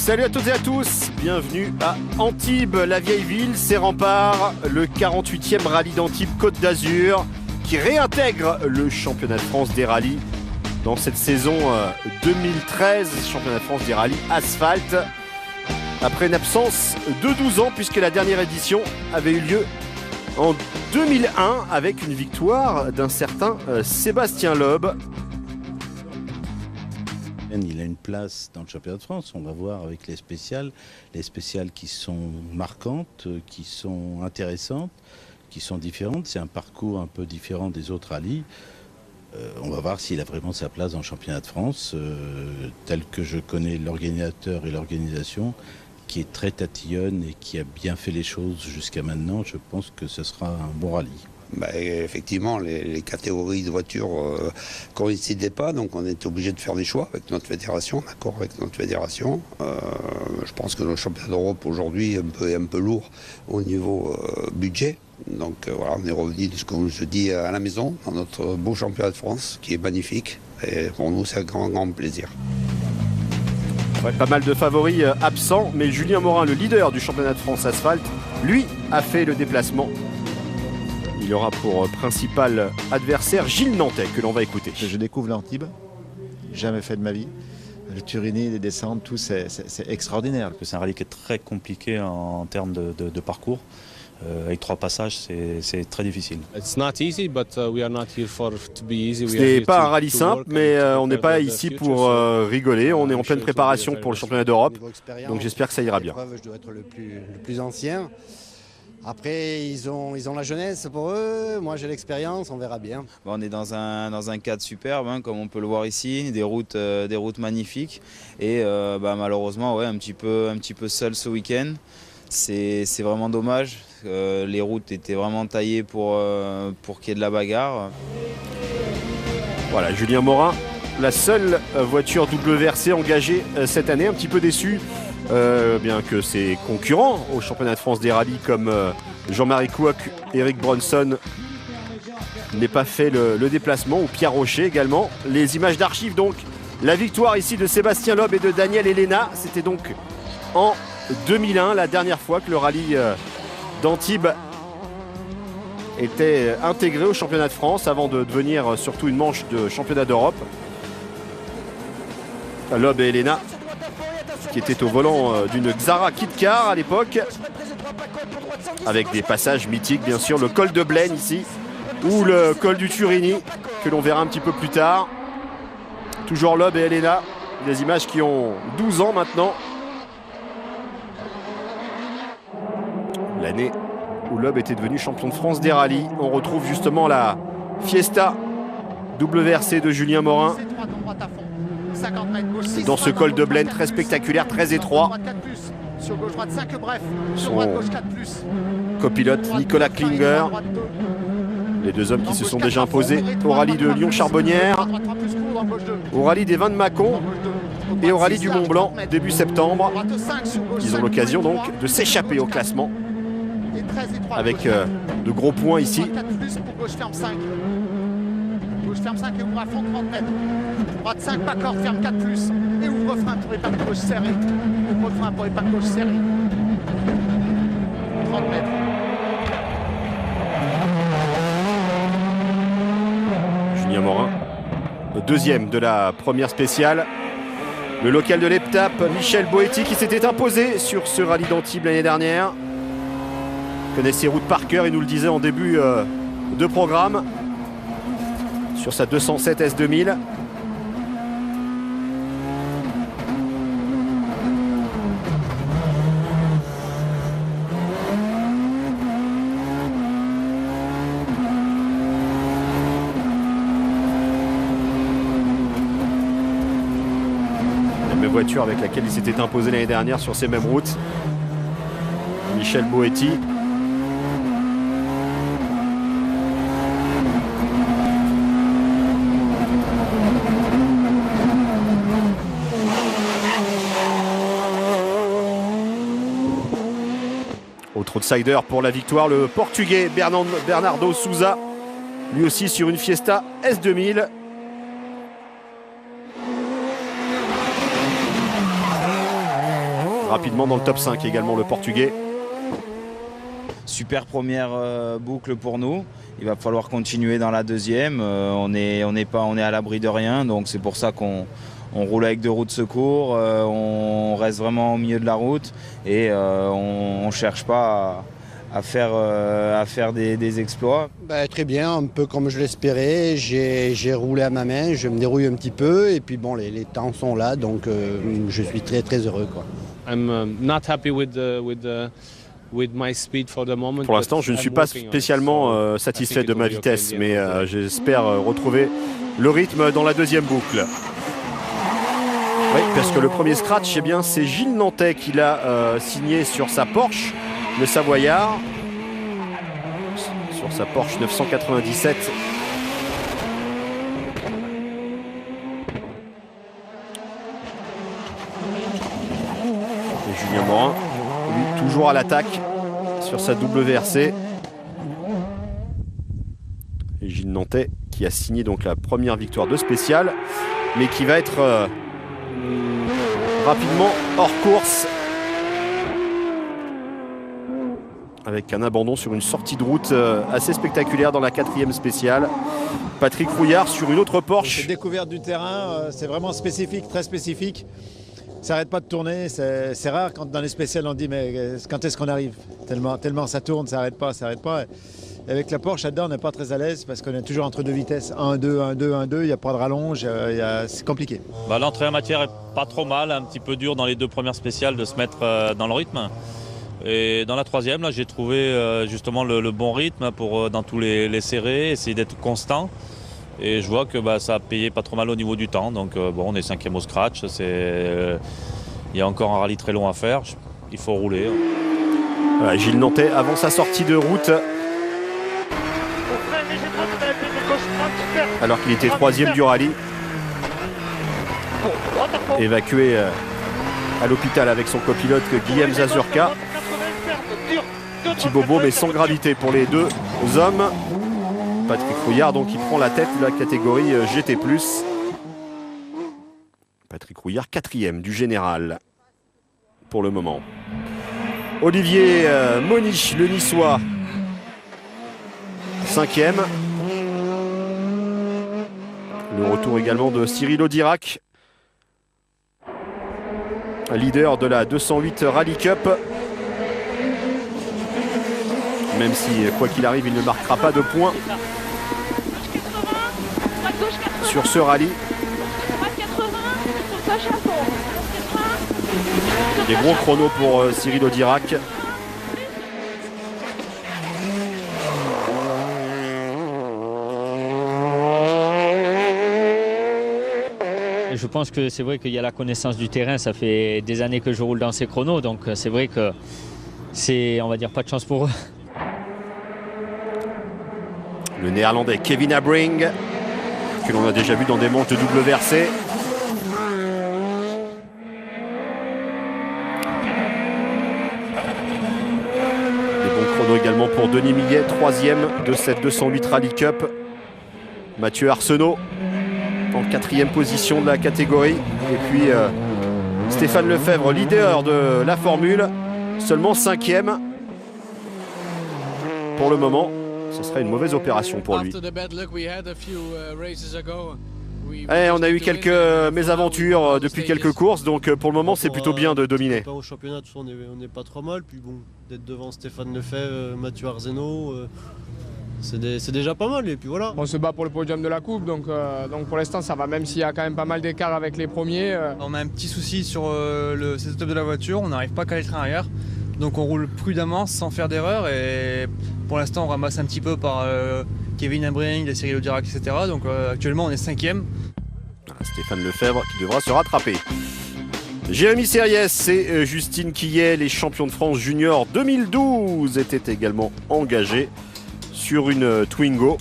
Salut à toutes et à tous, bienvenue à Antibes, la vieille ville, ses remparts, le 48e rallye d'Antibes Côte d'Azur qui réintègre le championnat de France des rallyes dans cette saison 2013, championnat de France des rallyes asphalte, après une absence de 12 ans puisque la dernière édition avait eu lieu en 2001 avec une victoire d'un certain Sébastien Loeb. Il a une place dans le championnat de France, on va voir avec les spéciales qui sont marquantes, qui sont intéressantes, qui sont différentes. C'est un parcours un peu différent des autres rallyes. On va voir s'il a vraiment sa place dans le championnat de France, tel que je connais l'organisateur et l'organisation, qui est très tatillonne et qui a bien fait les choses jusqu'à maintenant. Je pense que ce sera un bon rallye. Effectivement, les catégories de voitures ne coïncidaient pas, donc on était obligé de faire des choix avec notre fédération, d'accord avec notre fédération. Je pense que le championnat d'Europe aujourd'hui est un peu lourd au niveau budget. Donc voilà, on est revenu, comme je dis, à la maison, dans notre beau championnat de France, qui est magnifique. Et pour nous, c'est un grand plaisir. Ouais, pas mal de favoris absents, mais Julien Morin, le leader du championnat de France asphalte, lui a fait le déplacement. Il aura pour principal adversaire Gilles Nantais, que l'on va écouter. Je découvre l'Antibes, jamais fait de ma vie. Le Turini, les descentes, tout, c'est extraordinaire. C'est un rallye qui est très compliqué en termes de parcours. Avec 3 passages, c'est très difficile. Ce n'est pas un rallye simple, mais on n'est pas ici pour rigoler. On est en pleine préparation pour le championnat d'Europe, donc j'espère que ça ira bien. Je dois être le plus ancien. Après, ils ont la jeunesse pour eux, moi j'ai l'expérience, on verra bien. On est dans un cadre superbe, hein, comme on peut le voir ici, des routes magnifiques. Et malheureusement, ouais, un petit peu seul ce week-end. C'est vraiment dommage. Les routes étaient vraiment taillées pour qu'il y ait de la bagarre. Voilà, Julien Morin, la seule voiture WRC engagée cette année, un petit peu déçu. Bien que ses concurrents au championnat de France des rallyes comme Jean-Marie Couac, Eric Bronson n'aient pas fait le déplacement, ou Pierre Rocher également. Les images d'archives donc, la victoire ici de Sébastien Loeb et de Daniel Elena, c'était donc en 2001, la dernière fois que le rallye d'Antibes était intégré au championnat de France avant de devenir surtout une manche de championnat d'Europe. Loeb et Elena qui était au volant d'une Xara Kit-Car à l'époque, avec des passages mythiques bien sûr, le col de Blaine ici, ou le col du Turini, que l'on verra un petit peu plus tard. Toujours Loeb et Elena, des images qui ont 12 ans maintenant. L'année où Loeb était devenu champion de France des rallyes. On retrouve justement la Fiesta WRC de Julien Morin. Dans ce col de Blaine très spectaculaire, très étroit. Son copilote Nicolas Klinger. Les deux hommes qui se sont déjà imposés au rallye de Lyon-Charbonnières, au rallye des Vins de Mâcon et au rallye du Mont-Blanc début septembre. Ils ont l'occasion donc de s'échapper au classement avec de gros points ici. Gauche ferme 5 et ouvre à fond 30 mètres. Droite 5, pas corde, ferme 4 plus. Et ouvre frein pour épingle gauche serré. Ouvre frein pour épingle gauche serré. 30 mètres. Julien Morin, le deuxième de la première spéciale. Le local de l'Eptape, Michel Boetti, qui s'était imposé sur ce rallye d'Antibes l'année dernière. Il connaît ses routes par cœur, il nous le disait en début de programme. Sur sa 207 S2000. La même voiture avec laquelle il s'était imposé l'année dernière sur ces mêmes routes. Michel Boetti. Autre outsider pour la victoire, le Portugais Bernardo Souza, lui aussi sur une Fiesta S2000. rapidement dans le top 5 également le Portugais. Super première boucle pour nous. Il va falloir continuer dans la deuxième. On est à l'abri de rien, donc c'est pour ça qu'on roule avec 2 roues de secours. On reste vraiment au milieu de la route et on ne cherche pas à faire des exploits. Très bien, un peu comme je l'espérais. J'ai roulé à ma main, je me dérouille un petit peu et puis bon, les temps sont là, donc je suis très très heureux, quoi. I'm not happy with my speed for the moment. Pour l'instant, je ne suis pas spécialement satisfait de ma vitesse, mais j'espère retrouver le rythme dans la deuxième boucle. Oui, parce que le premier scratch, eh bien, c'est Gilles Nantais qui l'a signé sur sa Porsche, le Savoyard, sur sa Porsche 997. Et Julien Morin, lui, toujours à l'attaque sur sa WRC. Et Gilles Nantais qui a signé donc la première victoire de spécial, mais qui va être rapidement hors course avec un abandon sur une sortie de route assez spectaculaire dans la 4e spéciale. Patrick Rouillard sur une autre Porsche. Cette découverte du terrain, c'est vraiment spécifique, très spécifique. Ça n'arrête pas de tourner, c'est rare quand dans les spéciales on dit mais quand est-ce qu'on arrive, tellement ça tourne, ça n'arrête pas. Et avec la Porsche là-dedans on n'est pas très à l'aise parce qu'on est toujours entre 2 vitesses, 1-2, 1-2, 1-2, il n'y a pas de rallonge, c'est compliqué. L'entrée en matière est pas trop mal, un petit peu dur dans les 2 premières spéciales de se mettre dans le rythme. Et dans la 3e, là, j'ai trouvé justement le bon rythme pour dans tous les serrés, essayer d'être constant. Et je vois que ça a payé pas trop mal au niveau du temps. Donc on est 5e au scratch. Il y a encore un rallye très long à faire. Il faut rouler. Voilà, Gilles Nantais avant sa sortie de route. Alors qu'il était 3e du rallye. Évacué à l'hôpital avec son copilote Guillaume Zazurka. Petit bobo mais sans gravité pour les 2 hommes. Patrick Rouillard donc qui prend la tête de la catégorie GT+. Patrick Rouillard 4e du général pour le moment. Olivier Monich, le niçois, 5e. Le retour également de Cyril Audirac, leader de la 208 Rally Cup. Même si, quoi qu'il arrive, il ne marquera pas de points sur ce rallye. Des bons chronos pour Cyril Audirac. Je pense que c'est vrai qu'il y a la connaissance du terrain, ça fait des années que je roule dans ces chronos, donc c'est vrai que c'est, on va dire, pas de chance pour eux. Le néerlandais Kevin Abring, que l'on a déjà vu dans des manches de WRC. Des bons chronos également pour Denis Millet, 3e de cette 208 Rally Cup. Mathieu Arsenault en 4e position de la catégorie. Et puis Stéphane Lefebvre, leader de la Formule, seulement 5e pour le moment. Ce serait une mauvaise opération pour lui. On a eu quelques mésaventures depuis quelques courses, donc pour le moment c'est plutôt bien de dominer. Au championnat, on n'est pas trop mal, puis bon, d'être devant Stéphane Lefebvre, Mathieu Arsenault, c'est déjà pas mal, et puis voilà. On se bat pour le podium de la coupe, donc pour l'instant ça va, même s'il y a quand même pas mal d'écart avec les premiers. On a un petit souci sur le setup de la voiture, on n'arrive pas à caler le train arrière. Donc on roule prudemment sans faire d'erreur et pour l'instant on ramasse un petit peu par Kevin Abring, Cyril Audirac, etc. Donc actuellement on est 5e. Stéphane Lefebvre qui devra se rattraper. Jérémy Serriès et Justine Quillet, les champions de France junior 2012, étaient également engagés sur une Twingo.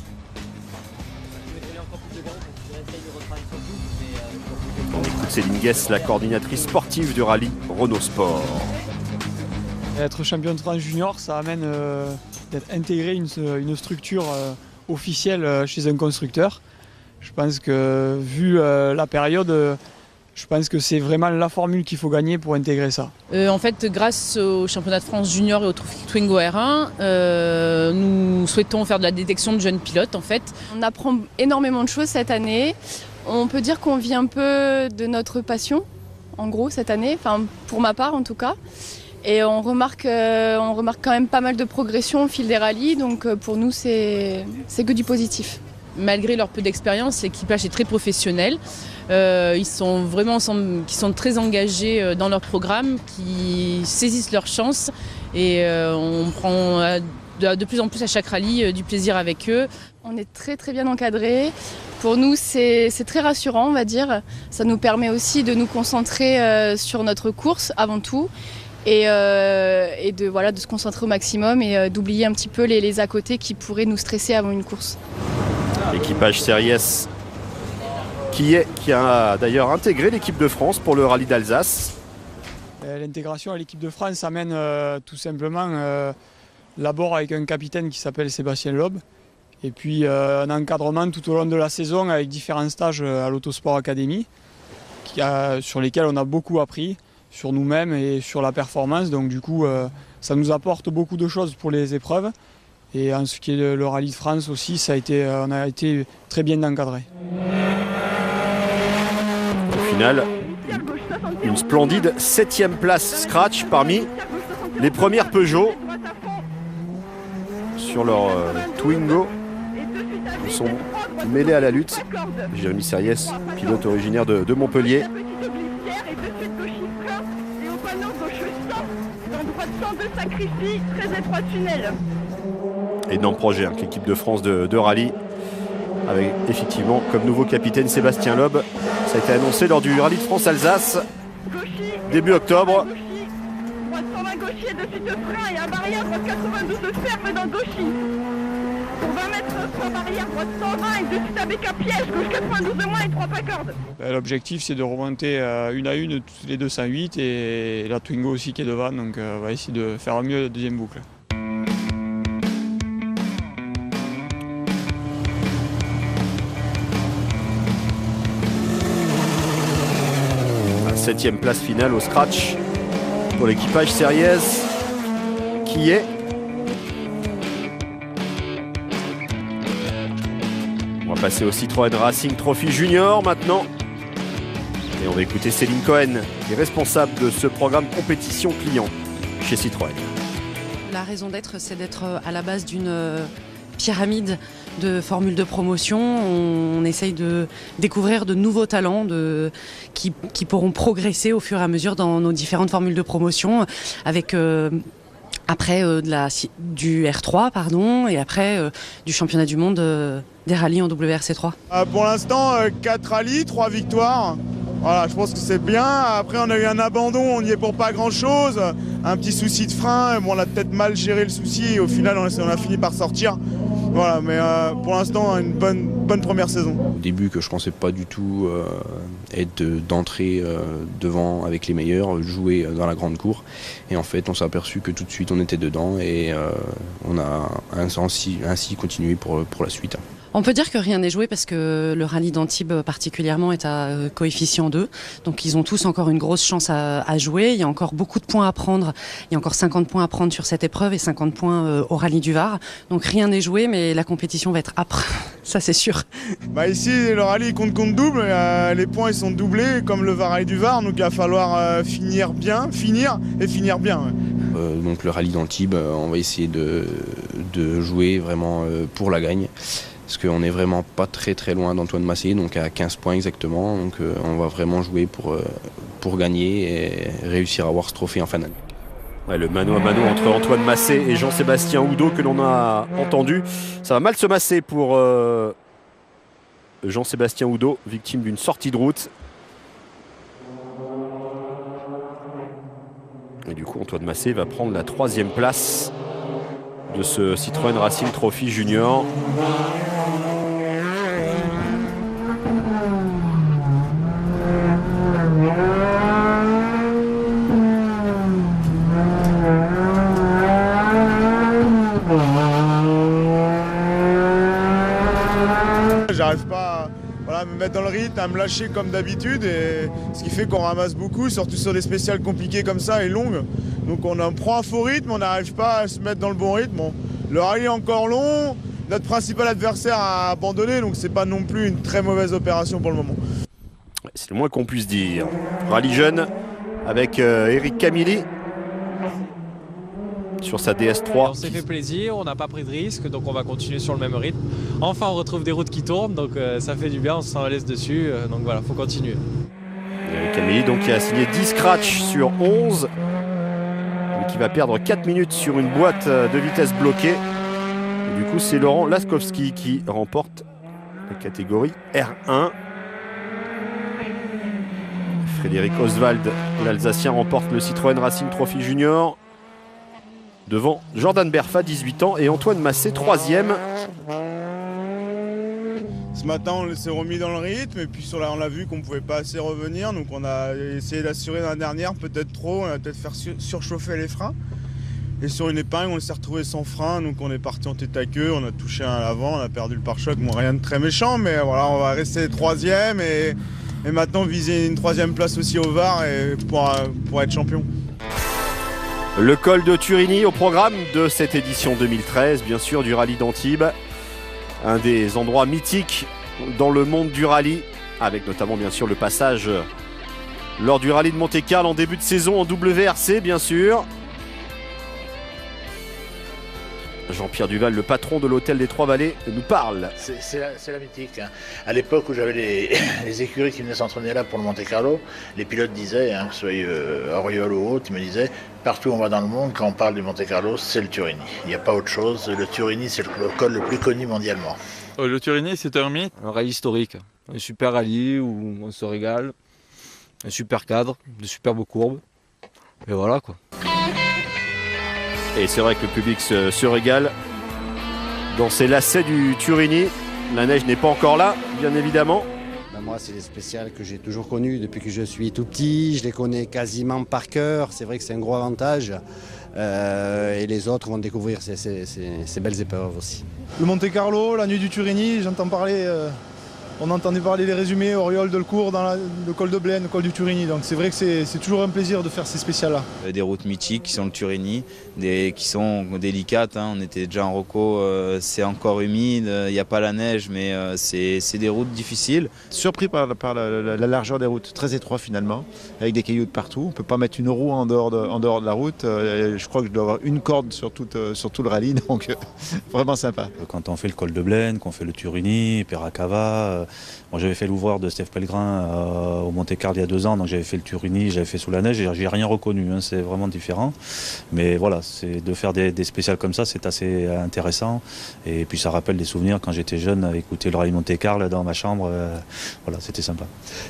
On écoute Céline Guess, la coordinatrice sportive du rallye Renault Sport. Être champion de France junior, ça amène d'être intégré une structure officielle chez un constructeur. Je pense que vu la période, Je pense que c'est vraiment la formule qu'il faut gagner pour intégrer ça. En fait, grâce au championnat de France junior et au Twingo R1, nous souhaitons faire de la détection de jeunes pilotes en fait. On apprend énormément de choses cette année. On peut dire qu'on vit un peu de notre passion, en gros, cette année, enfin pour ma part en tout cas. Et on remarque quand même pas mal de progression au fil des rallyes, donc pour nous c'est que du positif. Malgré leur peu d'expérience, l'équipage est très professionnel. Ils sont très engagés dans leur programme, qui saisissent leur chance et on prend de plus en plus à chaque rallye du plaisir avec eux. On est très très bien encadrés. Pour nous, c'est très rassurant, on va dire. Ça nous permet aussi de nous concentrer sur notre course avant tout et de se concentrer au maximum et d'oublier un petit peu les à côté qui pourraient nous stresser avant une course. L'équipage Series qui a d'ailleurs intégré l'équipe de France pour le rallye d'Alsace. L'intégration à l'équipe de France amène tout simplement l'abord avec un capitaine qui s'appelle Sébastien Loeb et puis un encadrement tout au long de la saison avec différents stages à l'Autosport Academy sur lesquels on a beaucoup appris sur nous-mêmes et sur la performance. Donc du coup, ça nous apporte beaucoup de choses pour les épreuves. Et en ce qui est le rallye de France aussi, on a été très bien encadré. Au final, une splendide 7e place scratch parmi les premières Peugeot sur leur Twingo. Ils sont mêlés à la lutte. Jérémy Series, pilote originaire de Montpellier. Énorme projet, hein, l'équipe de France de rallye, avec effectivement comme nouveau capitaine Sébastien Loeb. Ça a été annoncé lors du rallye de France Alsace, début octobre. Droite 120 gaucher, dessus de frein et un barrière, droite 92 de ferme dans gauchis. Pour 20 mètres, trois barrières, droite 120 et dessus avec un piège, gauche 92 de moins et 3 pas cordes. L'objectif c'est de remonter une à une toutes les 208 et la Twingo aussi qui est devant, donc on va essayer de faire mieux la deuxième boucle. La 7e place finale au scratch pour l'équipage Series qui est... On va passer au Citroën Racing Trophy Junior maintenant. Et on va écouter Céline Cohen, qui est responsable de ce programme compétition client chez Citroën. La raison d'être, c'est d'être à la base d'une pyramide de formules de promotion. On essaye de découvrir de nouveaux talents qui pourront progresser au fur et à mesure dans nos différentes formules de promotion avec... Après du R3 et après du championnat du monde des rallyes en WRC3. Pour l'instant, 4 rallyes, 3 victoires. Voilà, je pense que c'est bien. Après, on a eu un abandon, on n'y est pour pas grand-chose. Un petit souci de frein. Bon, on a peut-être mal géré le souci et au final, on a fini par sortir. Voilà, mais pour l'instant, une bonne première saison. Au début, que je pensais pas du tout être d'entrer devant avec les meilleurs, jouer dans la grande cour. Et en fait, on s'est aperçu que tout de suite, on était dedans et on a ainsi continué pour la suite. On peut dire que rien n'est joué parce que le rallye d'Antibes particulièrement est à coefficient 2. Donc ils ont tous encore une grosse chance à jouer. Il y a encore beaucoup de points à prendre. Il y a encore 50 points à prendre sur cette épreuve et 50 points au rallye du Var. Donc rien n'est joué, mais la compétition va être âpre. Ça c'est sûr. Ici, le rallye compte double. Les points ils sont doublés comme le rallye du Var. Donc il va falloir finir bien. Donc le rallye d'Antibes, on va essayer de jouer vraiment pour la gagne. Parce qu'on n'est vraiment pas très loin d'Antoine Massé, donc à 15 points exactement. Donc on va vraiment jouer pour gagner et réussir à avoir ce trophée en fin d'année. Ouais, le mano à mano entre Antoine Massé et Jean-Sébastien Oudot que l'on a entendu. Ça va mal se masser pour Jean-Sébastien Oudot, victime d'une sortie de route. Et du coup, Antoine Massé va prendre la 3e place de ce Citroën Racing Trophy Junior. J'arrive pas à me mettre dans le rythme, quitte à me lâcher comme d'habitude, et ce qui fait qu'on ramasse beaucoup, surtout sur des spéciales compliquées comme ça et longues. Donc on prend un faux rythme, on n'arrive pas à se mettre dans le bon rythme. Bon, le rallye est encore long, notre principal adversaire a abandonné, donc c'est pas non plus une très mauvaise opération pour le moment. C'est le moins qu'on puisse dire. Rallye jeune avec Eric Camilli sur sa DS3. On s'est fait plaisir, on n'a pas pris de risque, donc on va continuer sur le même rythme. Enfin, on retrouve des routes qui tournent, donc ça fait du bien, on se sent à l'aise dessus, donc voilà, faut continuer. Eric Camilli donc qui a signé 10 scratchs sur 11, mais qui va perdre 4 minutes sur une boîte de vitesse bloquée. Et du coup, c'est Laurent Laskowski qui remporte la catégorie R1. Frédéric Oswald, l'Alsacien, remporte le Citroën Racing Trophy Junior devant Jordan Berfa, 18 ans, et Antoine Massé, 3e. Ce matin, on s'est remis dans le rythme, et puis on a vu qu'on ne pouvait pas assez revenir, donc on a essayé d'assurer dans la dernière, peut-être trop, on a peut-être fait surchauffer les freins. Et sur une épingle, on s'est retrouvé sans frein, donc on est parti en tête à queue, on a touché un à l'avant, on a perdu le pare-choc, bon, rien de très méchant, mais voilà, on va rester 3e et maintenant viser une 3e place aussi au VAR et pour être champion. Le col de Turini au programme de cette édition 2013, bien sûr, du rallye d'Antibes. Un des endroits mythiques dans le monde du rallye, avec notamment bien sûr le passage lors du rallye de Monte-Carlo en début de saison en WRC, bien sûr. Jean-Pierre Duval, le patron de l'hôtel des Trois-Vallées, nous parle. C'est la mythique. Hein. À l'époque où j'avais les écuries qui venaient s'entraîner là pour le Monte-Carlo, les pilotes disaient, que ce soit Auriol ou autre, ils me disaient, partout où on va dans le monde, quand on parle du Monte-Carlo, c'est le Turini. Il n'y a pas autre chose. Le Turini, c'est le col le plus connu mondialement. Le Turini, c'est un mythe. Un rallye historique. Un super rallye où on se régale. Un super cadre, de superbes courbes. Et voilà quoi. Et c'est vrai que le public se régale dans ces lacets du Turini. La neige n'est pas encore là, bien évidemment. Moi, c'est les spéciales que j'ai toujours connues depuis que je suis tout petit. Je les connais quasiment par cœur. C'est vrai que c'est un gros avantage. Et les autres vont découvrir ces belles épreuves aussi. Le Monte-Carlo, la nuit du Turini, j'entends parler... On entendait parler des résumés, Auriol, Delcourt, dans le col de Blaine, le col du Turini. Donc c'est vrai que c'est toujours un plaisir de faire ces spéciales-là. Des routes mythiques qui sont le Turini, qui sont délicates. Hein. On était déjà en Rocco, c'est encore humide, il n'y a pas la neige, mais c'est des routes difficiles. Surpris par la largeur des routes, très étroit finalement, avec des cailloux de partout. On ne peut pas mettre une roue en dehors de la route. Je crois que je dois avoir une corde sur tout le rallye, donc vraiment sympa. Quand on fait le col de Blaine, qu'on fait le Turini, Peracava... Moi, j'avais fait l'ouvreur de Steve Pellegrin au Monte-Carlo il y a 2 ans, donc j'avais fait le Turini, j'avais fait sous la neige, et j'ai rien reconnu, hein, c'est vraiment différent. Mais voilà, c'est de faire des spéciales comme ça, c'est assez intéressant. Et puis ça rappelle des souvenirs quand j'étais jeune, à écouter le rallye Monte-Carlo dans ma chambre, voilà, c'était sympa.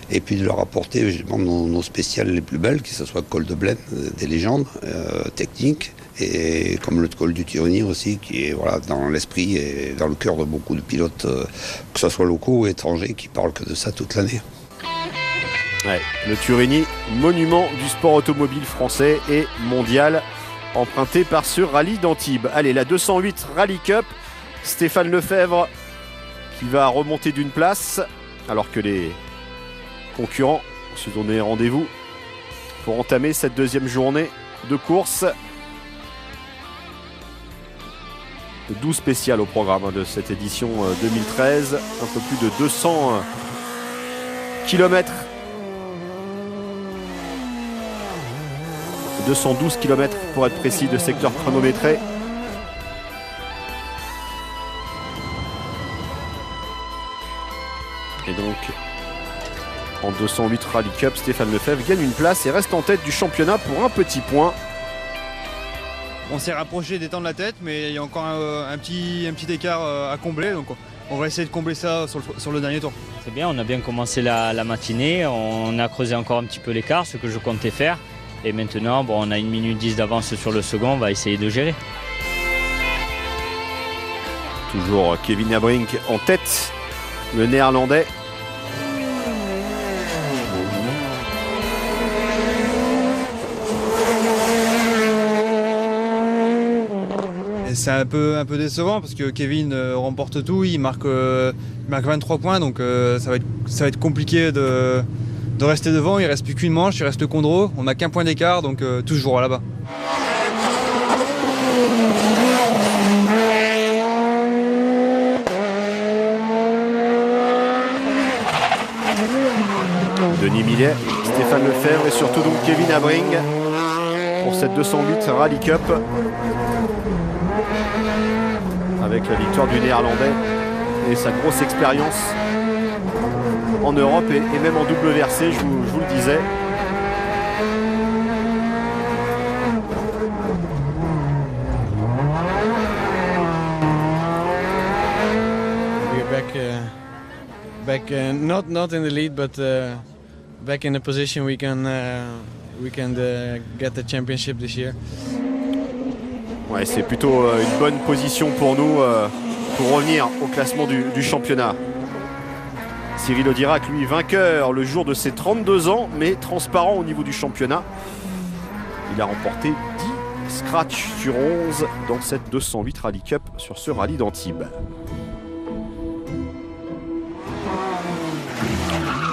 Et puis de leur apporter justement nos spéciales les plus belles, que ce soit le col de Blaine, des légendes techniques, et comme le col du Turini aussi, qui est voilà, dans l'esprit et dans le cœur de beaucoup de pilotes, que ce soit locaux ou étrangers, qui parlent que de ça toute l'année. Ouais, le Turini, monument du sport automobile français et mondial, emprunté par ce rallye d'Antibes. Allez, la 208 Rally Cup, Stéphane Lefebvre qui va remonter d'une place, alors que les concurrents se donnaient rendez-vous pour entamer cette deuxième journée de course. 12 spéciales au programme de cette édition 2013, un peu plus de 200 km. 212 km pour être précis de secteur chronométré. Et donc, en 208 Rally Cup, Stéphane Lefebvre gagne une place et reste en tête du championnat pour un petit point. On s'est rapproché des temps de la tête, mais il y a encore un petit écart à combler. Donc on va essayer de combler ça sur le dernier tour. C'est bien, on a bien commencé la matinée. On a creusé encore un petit peu l'écart, ce que je comptais faire. Et maintenant, on a 1 minute 10 d'avance sur le second. On va essayer de gérer. Toujours Kevin Abrink en tête, le néerlandais. c'est un peu décevant parce que Kevin remporte tout, il marque 23 points, donc ça va être compliqué de rester devant. Il reste plus qu'une manche, il reste le Condro, on n'a qu'un point d'écart, donc toujours là-bas. Denis Millet, Stéphane Lefebvre et surtout donc Kevin Abring pour cette 208 Rally Cup. Avec la victoire du Néerlandais et sa grosse expérience en Europe et même en WRC, je vous le disais. Back not in the lead, but back in a position we can get the championship this year. Ouais, c'est plutôt une bonne position pour nous pour revenir au classement du championnat. Cyril Audirac, lui, vainqueur le jour de ses 32 ans, mais transparent au niveau du championnat. Il a remporté 10 scratchs sur 11 dans cette 208 Rally Cup sur ce rallye d'Antibes.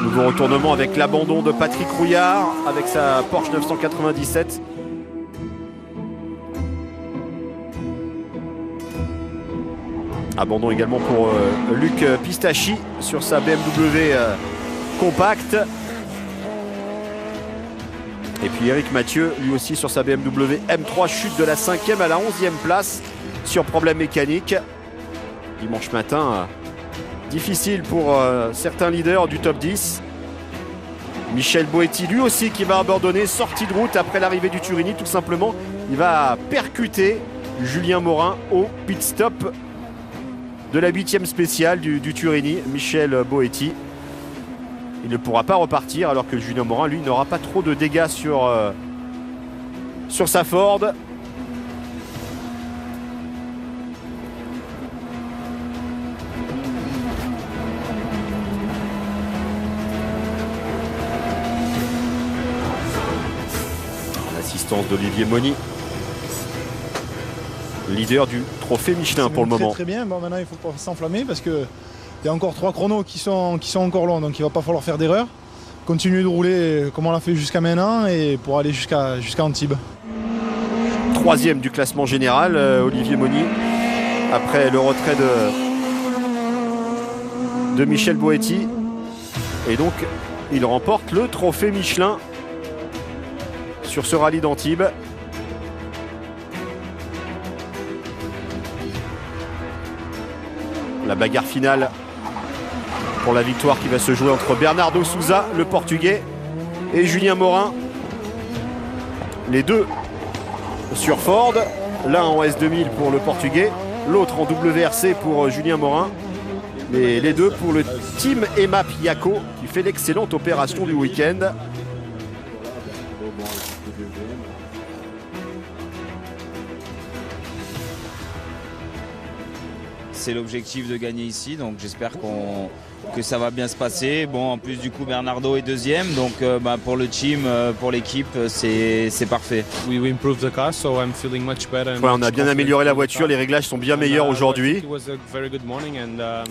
Nouveau retournement avec l'abandon de Patrick Rouillard avec sa Porsche 997. Abandon également pour Luc Pistachi sur sa BMW compacte. Et puis Eric Mathieu, lui aussi sur sa BMW M3, chute de la 5e à la 11e place sur problème mécanique. Dimanche matin, difficile pour certains leaders du top 10. Michel Boetti, lui aussi, qui va abandonner, sortie de route après l'arrivée du Turini, tout simplement. Il va percuter Julien Morin au pit stop de la 8e spéciale du Turini, Michel Boetti. Il ne pourra pas repartir alors que Julien Morin, lui, n'aura pas trop de dégâts sur sa Ford. L'assistance d'Olivier Moni, leader du trophée Michelin pour le moment. Très bien, bon, maintenant il ne faut pas s'enflammer parce qu'il y a encore 3 chronos qui sont encore longs, donc il ne va pas falloir faire d'erreur. Continuer de rouler comme on l'a fait jusqu'à maintenant et pour aller jusqu'à Antibes. 3e du classement général, Olivier Moni, après le retrait de Michel Boetti. Et donc il remporte le trophée Michelin sur ce rallye d'Antibes. La bagarre finale pour la victoire qui va se jouer entre Bernardo Souza, le Portugais, et Julien Morin. Les deux sur Ford, l'un en S2000 pour le Portugais, l'autre en WRC pour Julien Morin. Mais les deux pour le team EMAP Yako qui fait l'excellente opération du week-end. C'est l'objectif de gagner ici, donc j'espère que ça va bien se passer. Bon, en plus du coup Bernardo est 2e, donc pour le team, pour l'équipe, c'est parfait. Ouais, on a bien amélioré la voiture, les réglages sont bien meilleurs aujourd'hui.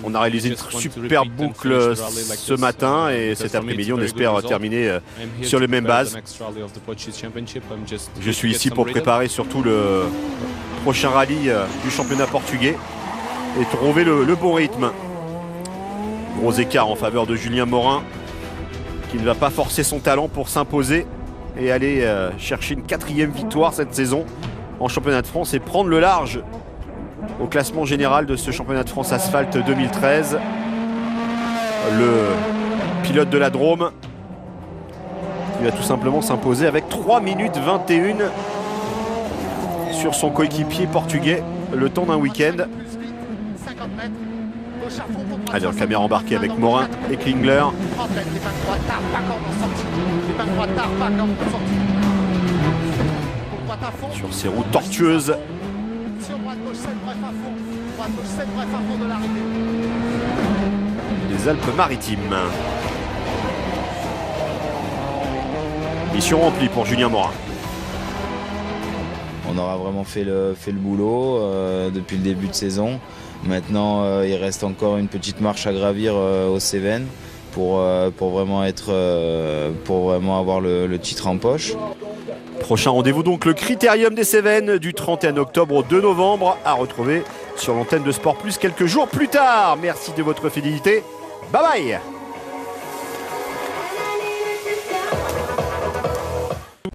On a réalisé une super boucle ce matin et cet après-midi on espère terminer sur les mêmes bases. Je suis ici pour préparer surtout le prochain rallye du championnat portugais et trouver le bon rythme. Gros écart en faveur de Julien Morin qui ne va pas forcer son talent pour s'imposer et aller chercher une 4e victoire cette saison en championnat de France et prendre le large au classement général de ce championnat de France Asphalte 2013. Le pilote de la Drôme qui va tout simplement s'imposer avec 3 minutes 21 sur son coéquipier portugais, le temps d'un week-end. Allez, en caméra embarquée avec Morin et Klingler. Sur ces routes tortueuses. Des Alpes-Maritimes. Mission remplie pour Julien Morin. on aura vraiment fait le boulot depuis le début de saison. Maintenant, il reste encore une petite marche à gravir aux Cévennes pour vraiment avoir le titre en poche. Prochain rendez-vous donc le Critérium des Cévennes du 31 octobre au 2 novembre à retrouver sur l'antenne de Sport Plus quelques jours plus tard. Merci de votre fidélité. Bye bye.